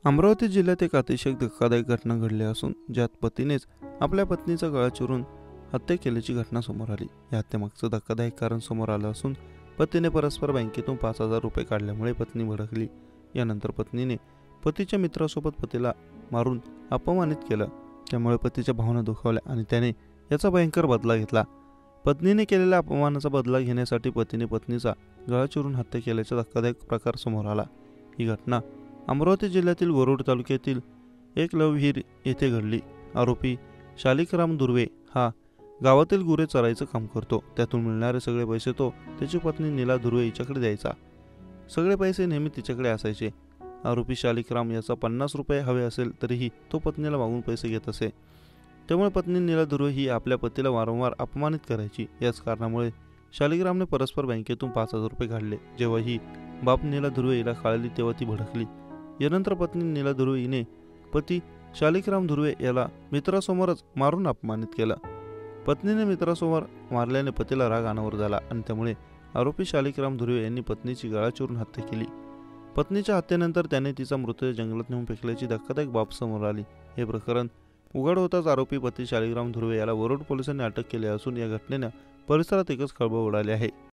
अमरावती जिल्ह्यात एक अतिशय धक्कादायक घटना घडली असून ज्यात पतीनेच आपल्या पत्नीचा गळा चिरून हत्या केल्याची घटना समोर आली। या हत्येमागचं धक्कादायक कारण समोर आलं असून पतीने परस्पर बँकेतून 5,000 रुपये काढल्यामुळे पत्नी भडकली। यानंतर पत्नीने पतीच्या मित्रासोबत पतीला मारून अपमानित केलं। त्यामुळे पतीच्या भावना दुखावल्या आणि त्याने याचा भयंकर बदला घेतला। पत्नीने केलेल्या अपमानाचा बदला घेण्यासाठी पतीने पत्नीचा गळा चिरून हत्या केल्याचा धक्कादायक प्रकार समोर आला। ही घटना अमरावती जिल्ह्यातील वरुड तालुक्यातील एकलवहिर येथे घडली। आरोपी शालिकराम दुर्वे हा गावातील गुरे चरायचं काम करतो। त्यातून मिळणारे सगळे पैसे तो त्याची पत्नी नीला दुर्वे हिच्याकडे द्यायचा। सगळे पैसे नेहमी तिच्याकडे असायचे। आरोपी शालिकराम याचा 50 रुपये हवे असेल तरीही तो पत्नीला मागून पैसे घेत असे। त्यामुळे पत्नी नीला दुर्वे ही आपल्या पतीला वारंवार अपमानित करायची। याच कारणामुळे शालिकरामने परस्पर बँकेतून 5,000 रुपये काढले। जेव्हा ही बाप नीला दुर्वे हिला कळाली तेव्हा ती भडकली। यानंतर पत्नी नीला दुर्वे हिने पती शालिकराम दुर्वे याला मित्रासमोरच मारून अपमानित केलं। पत्नीने मित्रासमोर मारल्याने पतीला राग अनावर झाला आणि त्यामुळे आरोपी शालिकराम दुर्वे यांनी पत्नीची गळा चिरून हत्या केली। पत्नीच्या हत्येनंतर त्याने तिचा मृतदेह जंगलात नेऊन फेकल्याची धक्कादायक बाब समोर आली। हे प्रकरण उघड होताच आरोपी पती शालिकराम दुर्वे याला वरुड पोलिसांनी अटक केली असून या घटनेने परिसरात एकच खळबळ उडाली आहे।